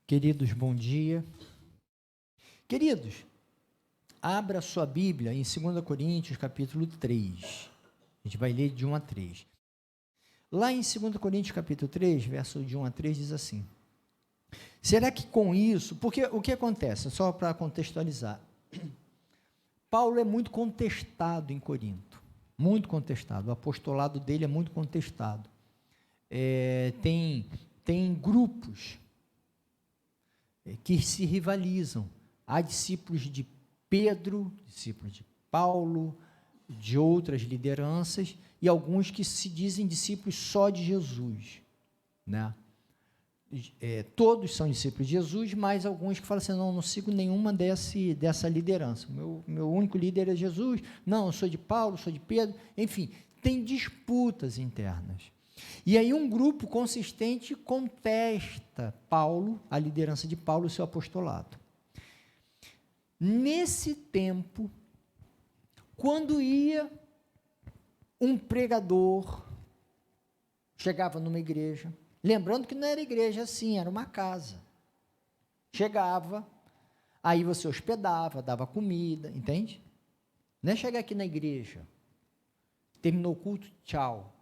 Queridos, bom dia. Queridos, abra sua Bíblia em 2 Coríntios, capítulo 3. A gente vai ler de 1 a 3. Lá em 2 Coríntios, capítulo 3, verso de 1 a 3, diz assim: será que com isso, porque o que acontece, só para contextualizar, Paulo é muito contestado em Corinto, muito contestado, o apostolado dele é muito contestado. Tem grupos que se rivalizam. Há discípulos de Pedro, discípulos de Paulo, de outras lideranças, e alguns que se dizem discípulos só de Jesus, né? Todos são discípulos de Jesus, mas alguns que falam assim, não sigo nenhuma dessa liderança, meu único líder é Jesus, não, eu sou de Paulo, sou de Pedro, enfim, tem disputas internas. E aí um grupo consistente contesta Paulo, a liderança de Paulo, o seu apostolado. Nesse tempo, quando ia um pregador, chegava numa igreja, lembrando que não era igreja assim, era uma casa. Chegava, aí você hospedava, dava comida, entende? Não é chegar aqui na igreja, terminou o culto, tchau.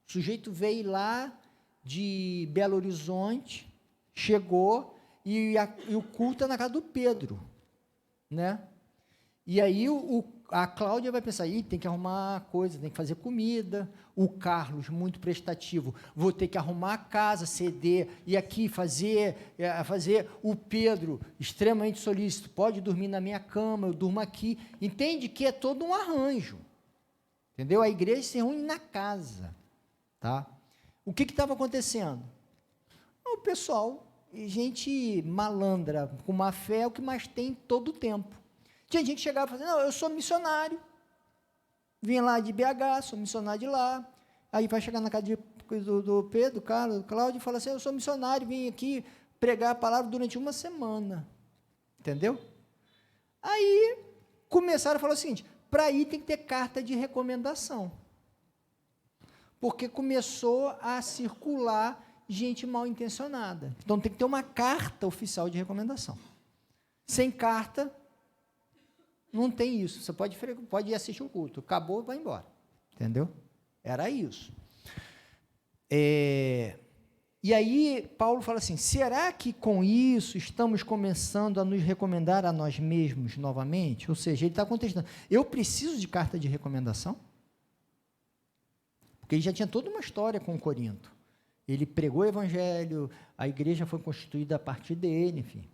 O sujeito veio lá de Belo Horizonte, chegou, e o culto é na casa do Pedro, né? E aí a Cláudia vai pensar, tem que arrumar coisa, tem que fazer comida. O Carlos, muito prestativo, vou ter que arrumar a casa, ceder, e aqui fazer. O Pedro, extremamente solícito, pode dormir na minha cama, eu durmo aqui. Entende que é todo um arranjo, entendeu? A igreja se reúne na casa, tá? O que estava acontecendo? O pessoal, gente malandra, com má fé, é o que mais tem todo o tempo. Tinha gente que chegava e falava, não, eu sou missionário, vim lá de BH, sou missionário de lá, aí vai chegar na casa do Pedro, Carlos, do Cláudio, e fala assim, eu sou missionário, vim aqui pregar a palavra durante uma semana, entendeu? Aí começaram a falar o seguinte, para ir tem que ter carta de recomendação, porque começou a circular gente mal intencionada, então tem que ter uma carta oficial de recomendação. Sem carta, não tem isso, você pode ir assistir o culto, acabou, vai embora, entendeu? Era isso. E aí, Paulo fala assim, será que com isso estamos começando a nos recomendar a nós mesmos novamente? Ou seja, ele está contestando, eu preciso de carta de recomendação? Porque ele já tinha toda uma história com Corinto, ele pregou o evangelho, a igreja foi constituída a partir dele, enfim.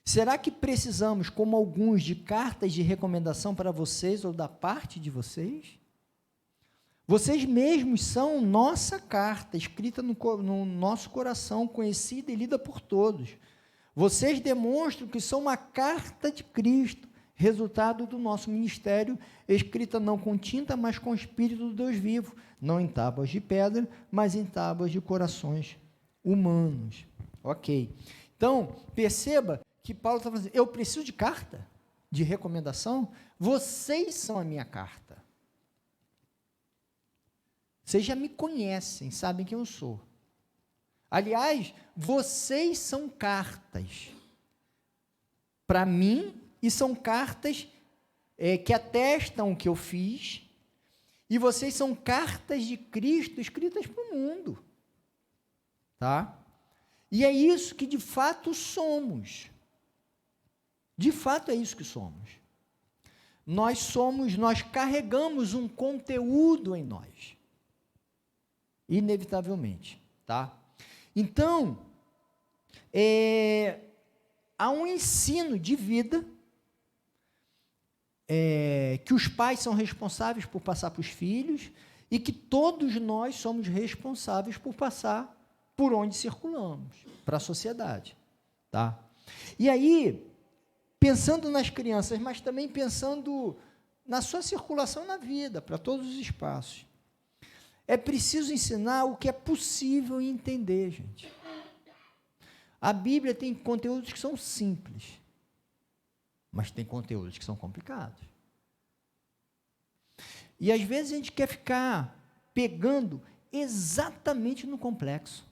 Será que precisamos, como alguns, de cartas de recomendação para vocês ou da parte de vocês? Vocês mesmos são nossa carta, escrita no nosso coração, conhecida e lida por todos. Vocês demonstram que são uma carta de Cristo, resultado do nosso ministério, escrita não com tinta, mas com o Espírito do Deus vivo, não em tábuas de pedra, mas em tábuas de corações humanos. Ok. Então, perceba que Paulo está falando, eu preciso de carta de recomendação, vocês são a minha carta. Vocês já me conhecem, sabem quem eu sou. Aliás, vocês são cartas para mim, e são cartas que atestam o que eu fiz, e vocês são cartas de Cristo escritas para o mundo. Tá? E é isso que de fato somos. De fato é isso que somos. Nós carregamos um conteúdo em nós. Inevitavelmente, tá? Então, há um ensino de vida que os pais são responsáveis por passar para os filhos e que todos nós somos responsáveis por passar por onde circulamos, para a sociedade, tá? E aí, pensando nas crianças, mas também pensando na sua circulação na vida, para todos os espaços. É preciso ensinar o que é possível entender, gente. A Bíblia tem conteúdos que são simples, mas tem conteúdos que são complicados. E às vezes a gente quer ficar pegando exatamente no complexo.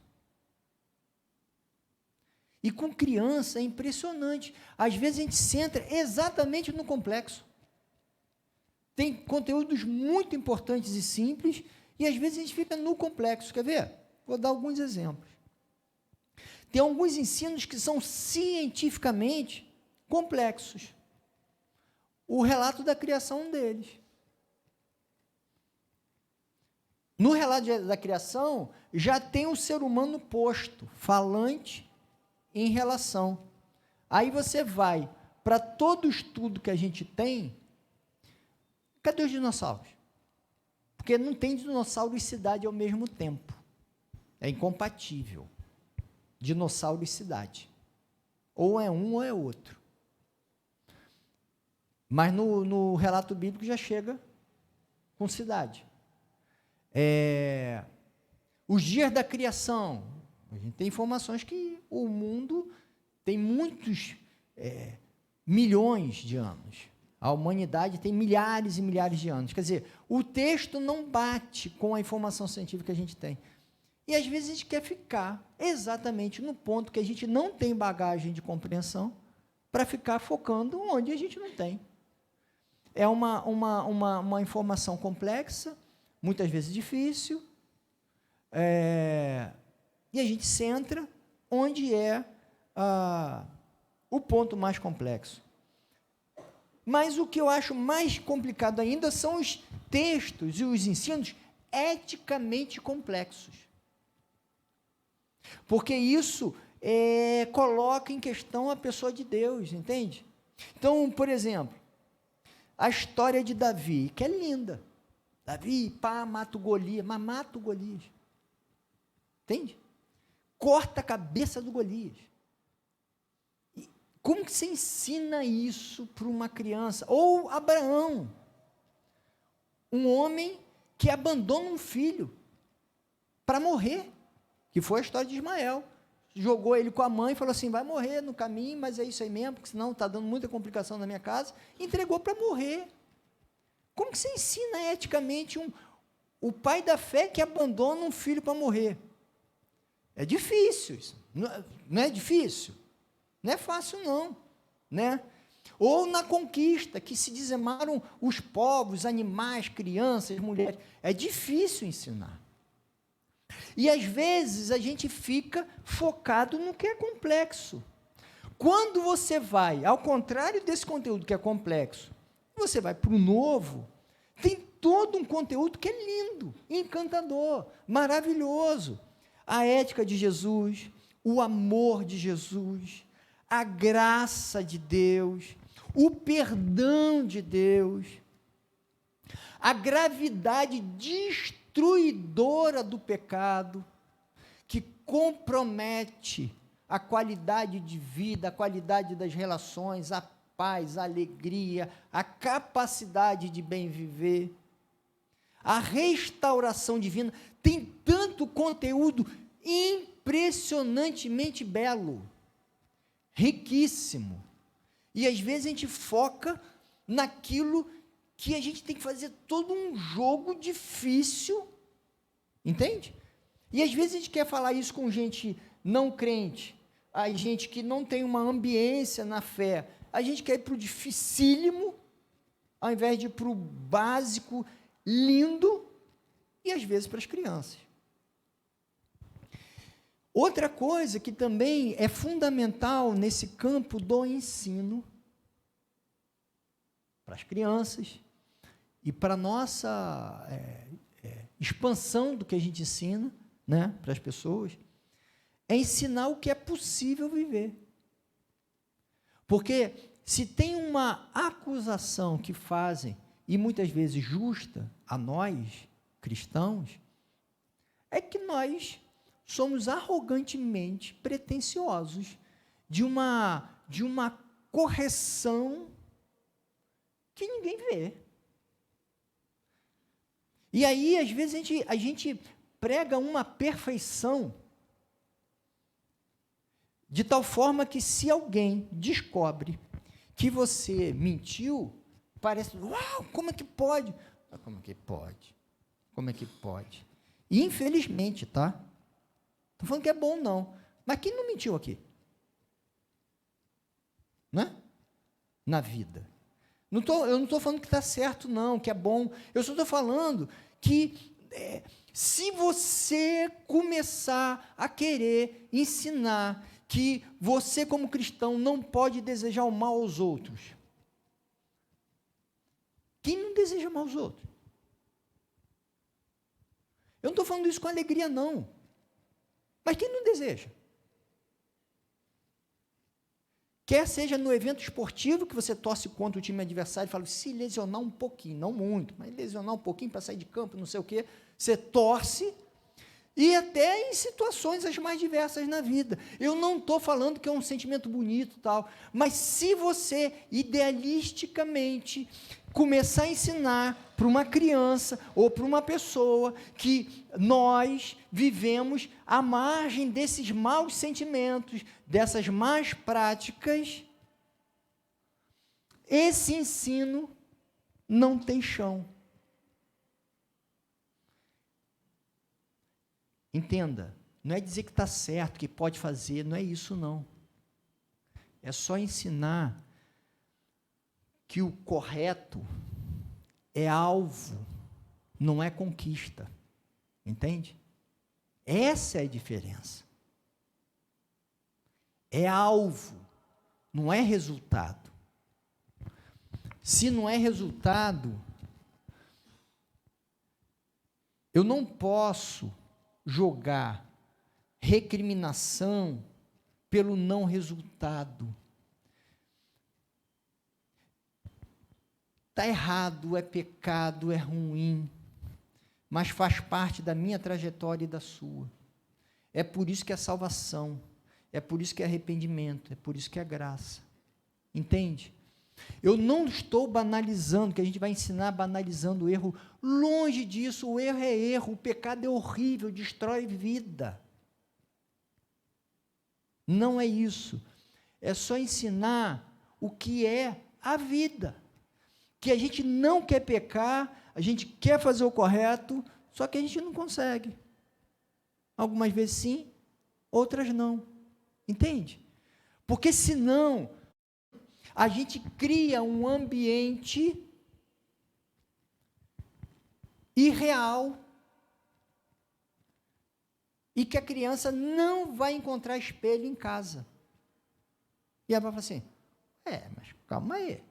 E com criança é impressionante. Às vezes a gente se centra exatamente no complexo. Tem conteúdos muito importantes e simples, e às vezes a gente fica no complexo. Quer ver? Vou dar alguns exemplos. Tem alguns ensinos que são cientificamente complexos. O relato da criação deles. No relato da criação, já tem o ser humano posto, falante, em relação. Aí você vai para todo o estudo que a gente tem, cadê os dinossauros? Porque não tem dinossaurocidade ao mesmo tempo. É incompatível. Dinossaurocidade. Ou é um ou é outro. Mas no relato bíblico já chega com cidade. Os dias da criação, a gente tem informações que o mundo tem muitos milhões de anos. A humanidade tem milhares e milhares de anos. Quer dizer, o texto não bate com a informação científica que a gente tem. E às vezes a gente quer ficar exatamente no ponto que a gente não tem bagagem de compreensão para ficar focando onde a gente não tem. É uma informação complexa, muitas vezes difícil, e a gente centra onde é o ponto mais complexo. Mas o que eu acho mais complicado ainda são os textos e os ensinos eticamente complexos. Porque isso coloca em questão a pessoa de Deus, entende? Então, por exemplo, a história de Davi, que é linda. Davi, mata o Golias, mas mata o Golias. Entende? Corta a cabeça do Golias. E como que você ensina isso para uma criança? Ou Abraão, um homem que abandona um filho para morrer, que foi a história de Ismael. Jogou ele com a mãe e falou assim, vai morrer no caminho, mas é isso aí mesmo, porque senão está dando muita complicação na minha casa. Entregou para morrer. Como que você ensina eticamente o pai da fé que abandona um filho para morrer? É difícil isso. Não é difícil? Não é fácil, não. Né? Ou na conquista, que se dizimaram os povos, animais, crianças, mulheres. É difícil ensinar. E, às vezes, a gente fica focado no que é complexo. Quando você vai, ao contrário desse conteúdo que é complexo, você vai para o novo, tem todo um conteúdo que é lindo, encantador, maravilhoso. A ética de Jesus, o amor de Jesus, a graça de Deus, o perdão de Deus, a gravidade destruidora do pecado, que compromete a qualidade de vida, a qualidade das relações, a paz, a alegria, a capacidade de bem viver, a restauração divina. Tem tanto conteúdo impressionantemente belo, riquíssimo, e às vezes a gente foca naquilo que a gente tem que fazer todo um jogo difícil, entende? E às vezes a gente quer falar isso com gente não crente, a gente que não tem uma ambiência na fé, a gente quer ir para o dificílimo, ao invés de ir para o básico, lindo, e às vezes para as crianças. Outra coisa que também é fundamental nesse campo do ensino, para as crianças, e para a nossa expansão do que a gente ensina, né, para as pessoas, é ensinar o que é possível viver. Porque se tem uma acusação que fazem, e muitas vezes justa, a nós, cristãos, é que nós somos arrogantemente pretensiosos de uma correção que ninguém vê. E aí, às vezes, a gente prega uma perfeição de tal forma que se alguém descobre que você mentiu, parece, uau, como é que pode? Como é que pode? Como é que pode? E, infelizmente, tá? Estou falando que é bom, não. Mas quem não mentiu aqui? né? Na vida. Eu não estou falando que está certo, não, que é bom. Eu só estou falando que se você começar a querer ensinar que você, como cristão, não pode desejar o mal aos outros. Quem não deseja mal aos outros? Eu não estou falando isso com alegria, não. Mas quem não deseja? Quer seja no evento esportivo, que você torce contra o time adversário e fala, se lesionar um pouquinho, não muito, mas lesionar um pouquinho para sair de campo, não sei o quê, você torce, e até em situações as mais diversas na vida. Eu não estou falando que é um sentimento bonito, tal, mas se você, idealisticamente, começar a ensinar para uma criança ou para uma pessoa que nós vivemos à margem desses maus sentimentos, dessas más práticas, esse ensino não tem chão. Entenda, não é dizer que está certo, que pode fazer, não é isso não. É só ensinar que o correto é alvo, não é conquista. Entende? Essa é a diferença. É alvo, não é resultado. Se não é resultado, eu não posso jogar recriminação pelo não resultado. Está errado, é pecado, é ruim, mas faz parte da minha trajetória e da sua. É por isso que é salvação, é por isso que é arrependimento, é por isso que é graça. Entende? Eu não estou banalizando, que a gente vai ensinar banalizando o erro. Longe disso, o erro é erro, o pecado é horrível, destrói vida. Não é isso. É só ensinar o que é a vida. Que a gente não quer pecar, a gente quer fazer o correto, só que a gente não consegue. Algumas vezes sim, outras não. Entende? Porque senão a gente cria um ambiente irreal e que a criança não vai encontrar espelho em casa. E ela vai falar assim, mas calma aí.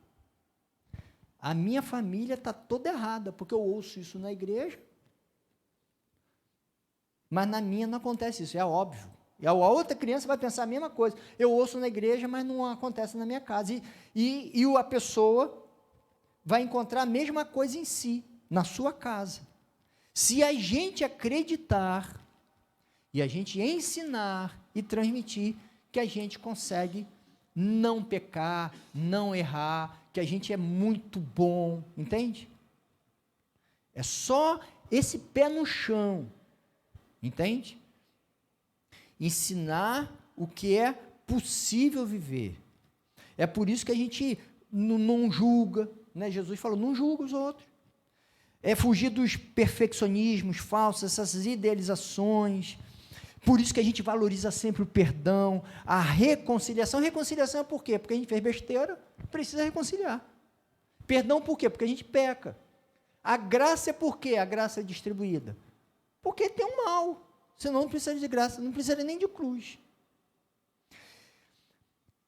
A minha família está toda errada, porque eu ouço isso na igreja, mas na minha não acontece isso, é óbvio. E a outra criança vai pensar a mesma coisa. Eu ouço na igreja, mas não acontece na minha casa. E a pessoa vai encontrar a mesma coisa em si, na sua casa. Se a gente acreditar, e a gente ensinar e transmitir, que a gente consegue não pecar, não errar, que a gente é muito bom, entende? É só esse pé no chão, entende? Ensinar o que é possível viver. É por isso que a gente não julga, né? Jesus falou, não julga os outros. É fugir dos perfeccionismos falsos, essas idealizações. Por isso que a gente valoriza sempre o perdão, a reconciliação. Reconciliação é por quê? Porque a gente fez besteira, precisa reconciliar. Perdão por quê? Porque a gente peca. A graça é por quê? A graça é distribuída. Porque tem um mal. Senão não precisa de graça, não precisa nem de cruz.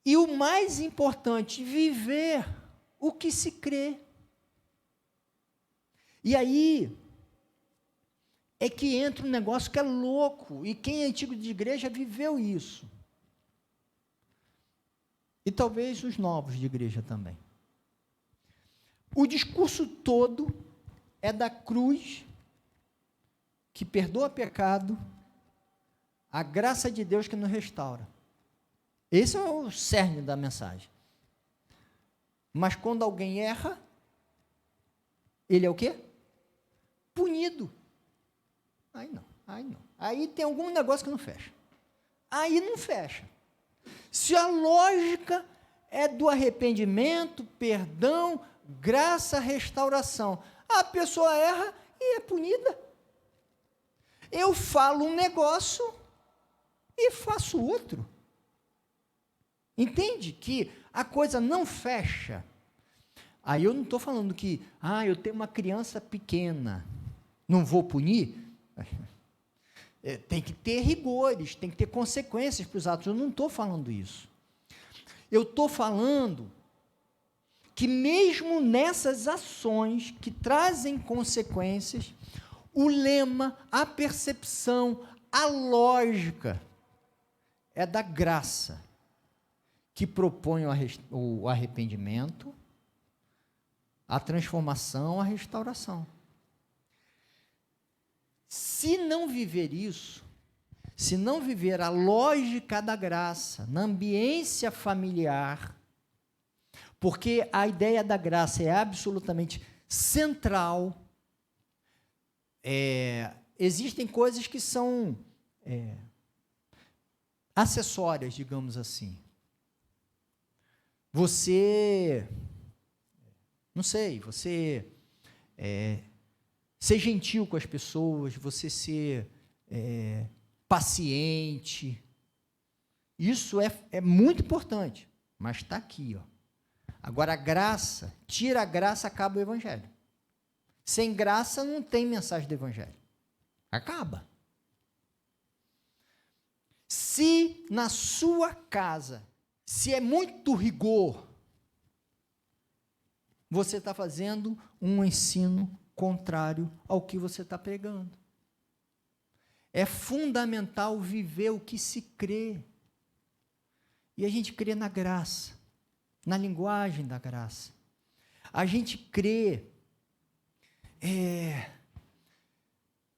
E o mais importante, viver o que se crê. E aí é que entra um negócio que é louco, e quem é antigo de igreja viveu isso. E talvez os novos de igreja também. O discurso todo é da cruz, que perdoa pecado, a graça de Deus que nos restaura. Esse é o cerne da mensagem. Mas quando alguém erra, ele é o quê? Punido. Aí não. Aí tem algum negócio que não fecha. Aí não fecha. Se a lógica é do arrependimento, perdão, graça, restauração, a pessoa erra e é punida. Eu falo um negócio e faço outro. Entende que a coisa não fecha. Aí eu não estou falando que, eu tenho uma criança pequena, não vou punir? Tem que ter rigores, tem que ter consequências para os atos. Eu não estou falando isso. Eu estou falando que mesmo nessas ações que trazem consequências, o lema, a percepção, a lógica é da graça, que propõe o arrependimento, a transformação, a restauração. Se não viver isso, se não viver a lógica da graça na ambiência familiar, porque a ideia da graça é absolutamente central, existem coisas que são acessórias, digamos assim. Você, não sei, você ser gentil com as pessoas, você ser paciente, isso é muito importante, mas está aqui, ó. Agora, a graça, tira a graça, acaba o evangelho. Sem graça, não tem mensagem do evangelho. Acaba. Se na sua casa, se é muito rigor, você está fazendo um ensino contrário ao que você está pregando. É fundamental viver o que se crê. E a gente crê na graça, na linguagem da graça. A gente crê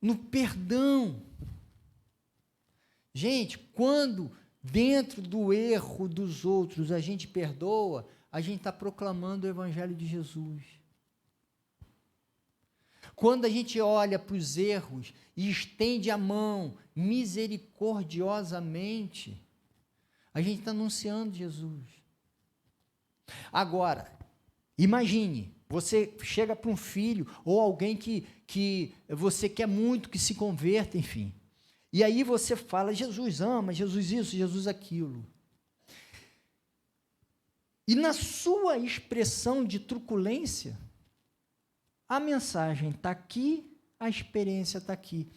no perdão. Gente, quando dentro do erro dos outros a gente perdoa, a gente está proclamando o Evangelho de Jesus. Quando a gente olha para os erros e estende a mão misericordiosamente, a gente está anunciando Jesus. Agora, imagine, você chega para um filho ou alguém que você quer muito que se converta, enfim. E aí você fala, Jesus ama, Jesus isso, Jesus aquilo. E na sua expressão de truculência, a mensagem está aqui, a experiência está aqui.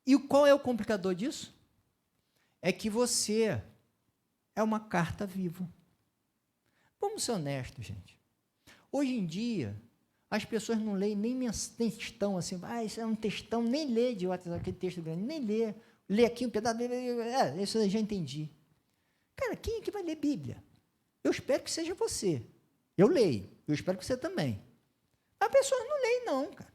E qual é o complicador disso? É que você é uma carta viva. Vamos ser honestos, gente. Hoje em dia, as pessoas não leem nem textão assim, isso é um textão, nem lê de WhatsApp, aquele texto grande, nem lê. Lê aqui um pedaço, isso eu já entendi. Cara, quem é que vai ler Bíblia? Eu espero que seja você. Eu leio, eu espero que você também. As pessoas não leem, não, cara.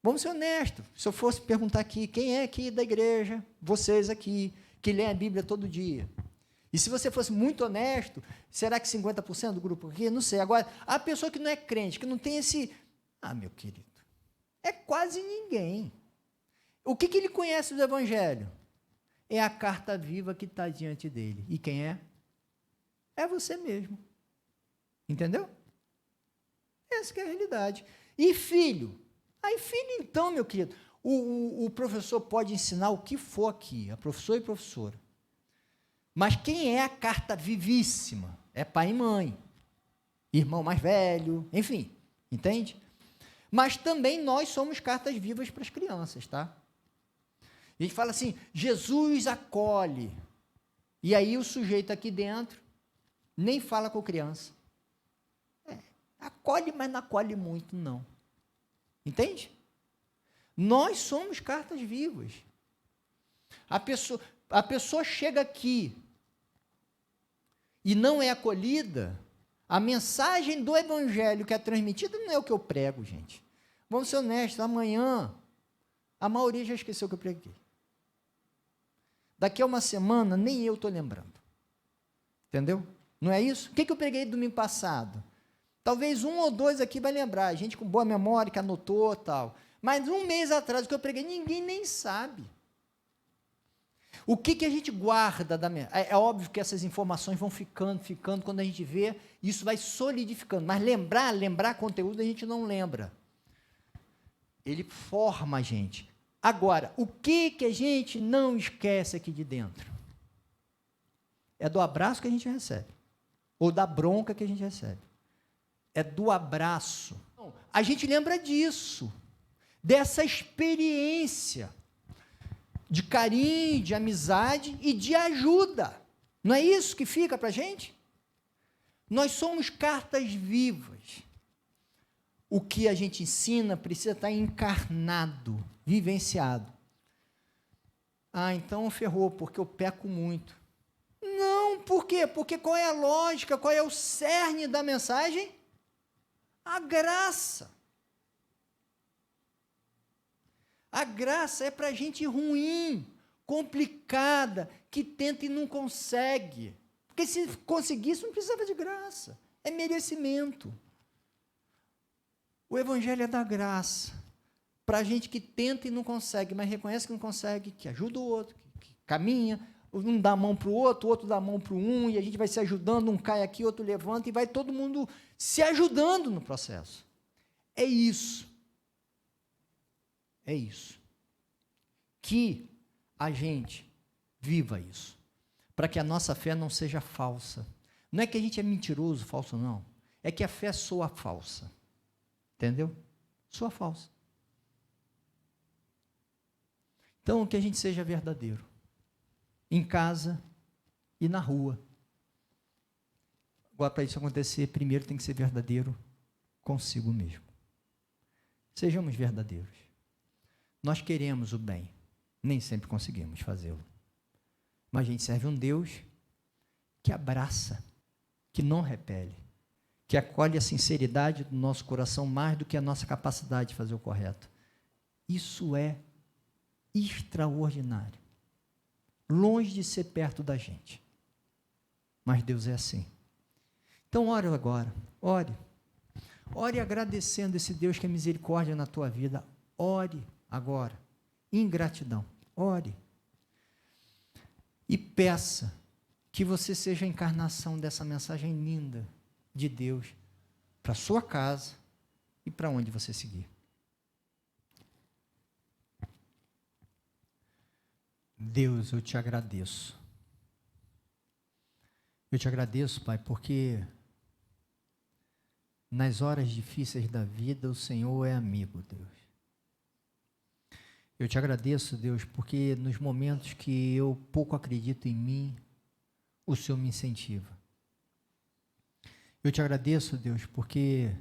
Vamos ser honestos. Se eu fosse perguntar aqui, quem é aqui da igreja, vocês aqui, que lê a Bíblia todo dia? E se você fosse muito honesto, será que 50% do grupo aqui? Não sei. Agora, a pessoa que não é crente, que não tem esse... meu querido, é quase ninguém. O que ele conhece do Evangelho? É a carta viva que está diante dele. E quem é? É você mesmo. Entendeu? Essa que é a realidade. E filho? Filho então, meu querido, o professor pode ensinar o que for aqui, a professora e professora. Mas quem é a carta vivíssima? É pai e mãe, irmão mais velho, enfim, entende? Mas também nós somos cartas vivas para as crianças, tá? A gente fala assim, Jesus acolhe. E aí o sujeito aqui dentro nem fala com a criança. Acolhe, mas não acolhe muito, não. Entende? Nós somos cartas vivas. A pessoa chega aqui e não é acolhida, a mensagem do Evangelho que é transmitida não é o que eu prego, gente. Vamos ser honestos, amanhã, a maioria já esqueceu o que eu preguei. Daqui a uma semana, nem eu estou lembrando. Entendeu? Não é isso? O que eu preguei domingo passado? Talvez um ou dois aqui vai lembrar, gente com boa memória, que anotou e tal. Mas um mês atrás, o que eu preguei, ninguém nem sabe. O que a gente guarda da memória? É óbvio que essas informações vão ficando, quando a gente vê, isso vai solidificando. Mas lembrar conteúdo, a gente não lembra. Ele forma a gente. Agora, o que a gente não esquece aqui de dentro? é do abraço que a gente recebe, ou da bronca que a gente recebe. É do abraço. A gente lembra disso, dessa experiência de carinho, de amizade e de ajuda. Não é isso que fica para a gente? Nós somos cartas vivas. O que a gente ensina precisa estar encarnado, vivenciado. Ah, então ferrou, porque eu peco muito. Não, por quê? Porque qual é a lógica, qual é o cerne da mensagem? A graça. A graça é para gente ruim, complicada, que tenta e não consegue. Porque se conseguisse, não precisava de graça. É merecimento. O Evangelho é da graça. Para a gente que tenta e não consegue, mas reconhece que não consegue, que ajuda o outro, que caminha, um dá a mão para o outro dá a mão para um, e a gente vai se ajudando, um cai aqui, outro levanta, e vai todo mundo se ajudando no processo. É isso. É isso. Que a gente viva isso. Para que a nossa fé não seja falsa. Não é que a gente é mentiroso, falso, não. É que a fé soa falsa. Entendeu? Soa falsa. Então, que a gente seja verdadeiro. Em casa e na rua. Agora, para isso acontecer, primeiro tem que ser verdadeiro consigo mesmo. Sejamos verdadeiros. Nós queremos o bem. Nem sempre conseguimos fazê-lo. Mas a gente serve um Deus que abraça, que não repele, que acolhe a sinceridade do nosso coração mais do que a nossa capacidade de fazer o correto. Isso é extraordinário. Longe de ser perto da gente. Mas Deus é assim. Então, ore agora. Ore. Ore agradecendo esse Deus que é misericórdia na tua vida. Ore agora. Em gratidão. Ore. E peça que você seja a encarnação dessa mensagem linda de Deus para a sua casa e para onde você seguir. Deus, eu te agradeço. Eu te agradeço, Pai, porque nas horas difíceis da vida o Senhor é amigo, Deus. Eu te agradeço, Deus, porque nos momentos que eu pouco acredito em mim, o Senhor me incentiva. Eu te agradeço, Deus, porque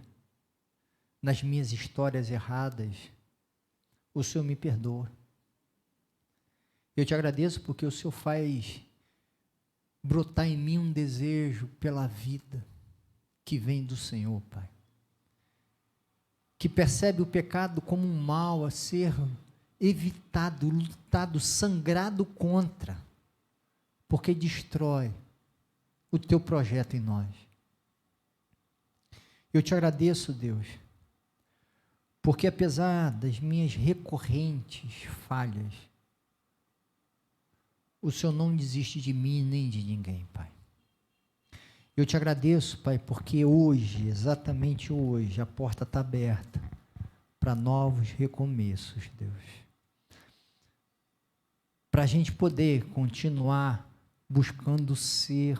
nas minhas histórias erradas, o Senhor me perdoa. Eu te agradeço porque o Senhor faz brotar em mim um desejo pela vida que vem do Senhor, Pai. Que percebe o pecado como um mal a ser evitado, lutado, sangrado contra, porque destrói o teu projeto em nós. Eu te agradeço, Deus, porque apesar das minhas recorrentes falhas, o Senhor não desiste de mim nem de ninguém, Pai. Eu te agradeço, Pai, porque hoje, exatamente hoje, a porta está aberta para novos recomeços, Deus. Para a gente poder continuar buscando ser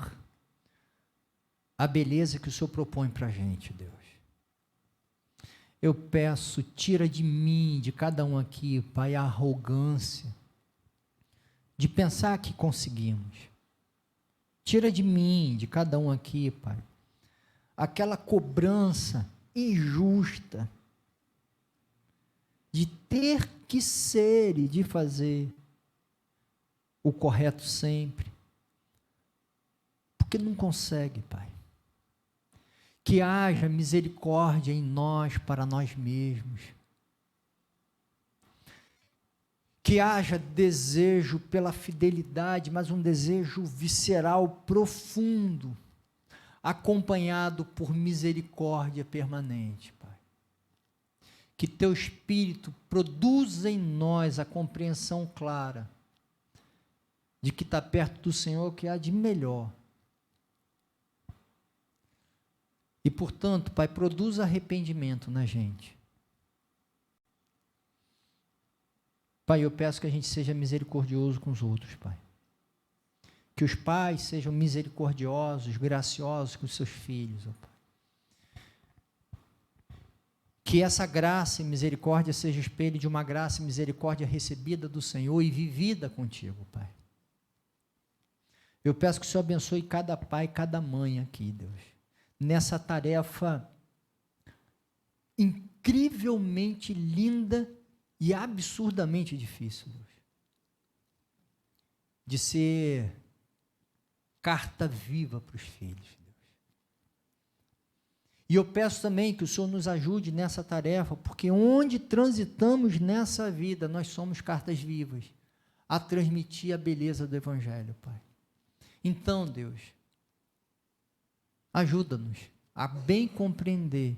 a beleza que o Senhor propõe para a gente, Deus. Eu peço, tira de mim, de cada um aqui, Pai, a arrogância de pensar que conseguimos. Tira de mim, de cada um aqui, Pai, aquela cobrança injusta de ter que ser e de fazer o correto sempre, porque não consegue, Pai. Que haja misericórdia em nós para nós mesmos. Que haja desejo pela fidelidade, mas um desejo visceral profundo, acompanhado por misericórdia permanente, Pai. Que teu Espírito produza em nós a compreensão clara de que está perto do Senhor que há de melhor. E, portanto, Pai, produza arrependimento na gente. Pai, eu peço que a gente seja misericordioso com os outros, Pai. Que os pais sejam misericordiosos, graciosos com os seus filhos, ó Pai. Que essa graça e misericórdia seja espelho de uma graça e misericórdia recebida do Senhor e vivida contigo, Pai. Eu peço que o Senhor abençoe cada pai, cada mãe aqui, Deus, nessa tarefa incrivelmente linda e absurdamente difícil, Deus, de ser carta viva para os filhos, Deus. E eu peço também que o Senhor nos ajude nessa tarefa, porque onde transitamos nessa vida, nós somos cartas vivas, a transmitir a beleza do Evangelho, Pai. Então, Deus, ajuda-nos a bem compreender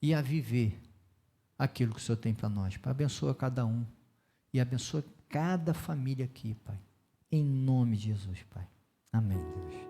e a viver aquilo que o Senhor tem para nós, Pai. Abençoa cada um e abençoa cada família aqui, Pai. Em nome de Jesus, Pai. Amém, Deus.